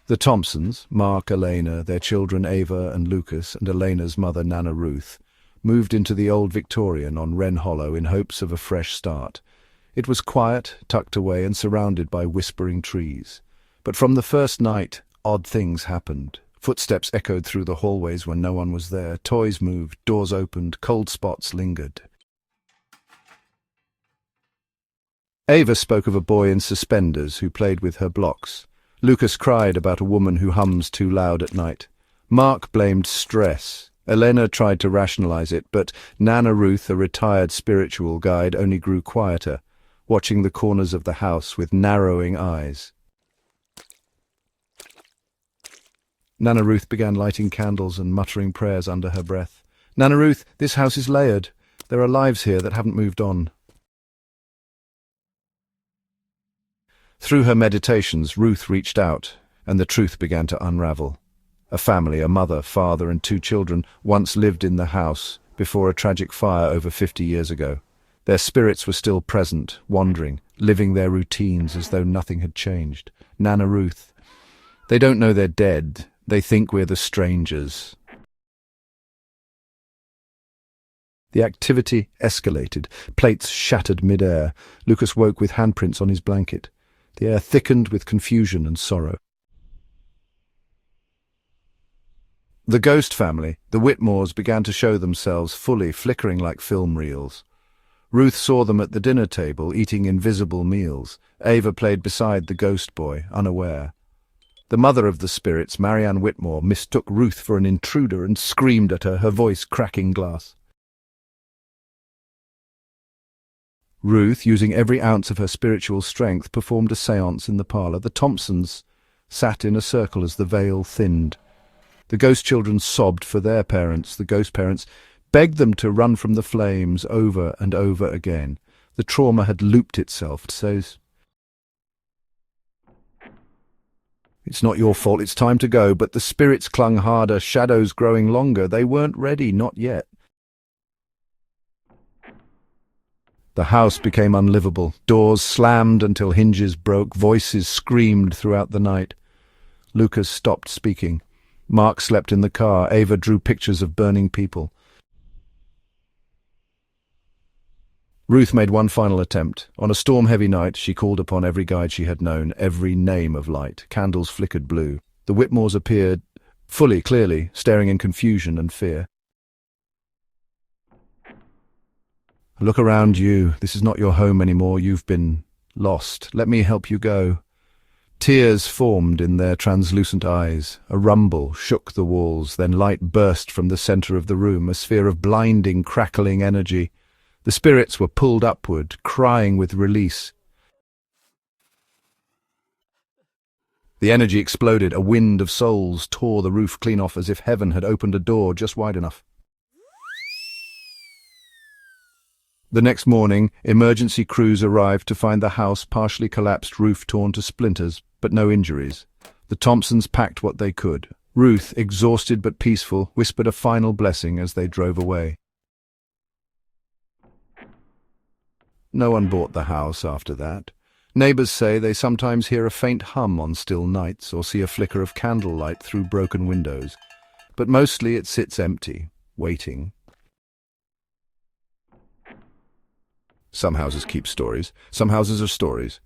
The Thompsons, Mark, Elena, their children Ava and Lucas, and Elena's mother Nana Ruth, moved into the old Victorian on Wren Hollow in hopes of a fresh start. It was quiet, tucked away and surrounded by whispering trees. But from the first night, odd things happened. Footsteps echoed through the hallways when no one was there. Toys moved, doors opened, cold spots lingered. Ava spoke of a boy in suspenders who played with her blocks. Lucas cried about a woman who hums too loud at night. Mark blamed stress. Elena tried to rationalize it, but Nana Ruth, a retired spiritual guide, only grew quieter, watching the corners of the house with narrowing eyes. Nana Ruth began lighting candles and muttering prayers under her breath. "Nana Ruth, this house is layered. There are lives here that haven't moved on." Through her meditations, Ruth reached out, and the truth began to unravel. A family, a mother, father, and 2 children, once lived in the house before a tragic fire over 50 years ago. Their spirits were still present, wandering, living their routines as though nothing had changed. Nana Ruth. They don't know they're dead. They think we're the strangers. The activity escalated. Plates shattered mid-air. Lucas woke with handprints on his blanket. The air thickened with confusion and sorrow. The ghost family, the Whitmores, began to show themselves fully, flickering like film reels. Ruth saw them at the dinner table, eating invisible meals. Ava played beside the ghost boy, unaware. The mother of the spirits, Marianne Whitmore, mistook Ruth for an intruder and screamed at her, her voice cracking glass. Ruth, using every ounce of her spiritual strength, performed a séance in the parlour. The Thompsons sat in a circle as the veil thinned. The ghost children sobbed for their parents. The ghost parents begged them to run from the flames over and over again. The trauma had looped itself, says, "It's not your fault, it's time to go." But the spirits clung harder, shadows growing longer. They weren't ready, not yet. The house became unlivable. Doors slammed until hinges broke. Voices screamed throughout the night. Lucas stopped speaking. Mark slept in the car. Ava drew pictures of burning people. Ruth made one final attempt. On a storm-heavy night, she called upon every guide she had known, every name of light. Candles flickered blue. The Whitmores appeared, fully, clearly, staring in confusion and fear. "Look around you. This is not your home anymore. You've been lost. Let me help you go." Tears formed in their translucent eyes. A rumble shook the walls, then light burst from the center of the room, a sphere of blinding, crackling energy. The spirits were pulled upward, crying with release. The energy exploded. A wind of souls tore the roof clean off as if heaven had opened a door just wide enough. The next morning, emergency crews arrived to find the house partially collapsed, roof torn to splinters, but no injuries. The Thompsons packed what they could. Ruth, exhausted but peaceful, whispered a final blessing as they drove away. No one bought the house after that. Neighbors say they sometimes hear a faint hum on still nights or see a flicker of candlelight through broken windows. But mostly it sits empty, waiting. Some houses keep stories. Some houses are stories.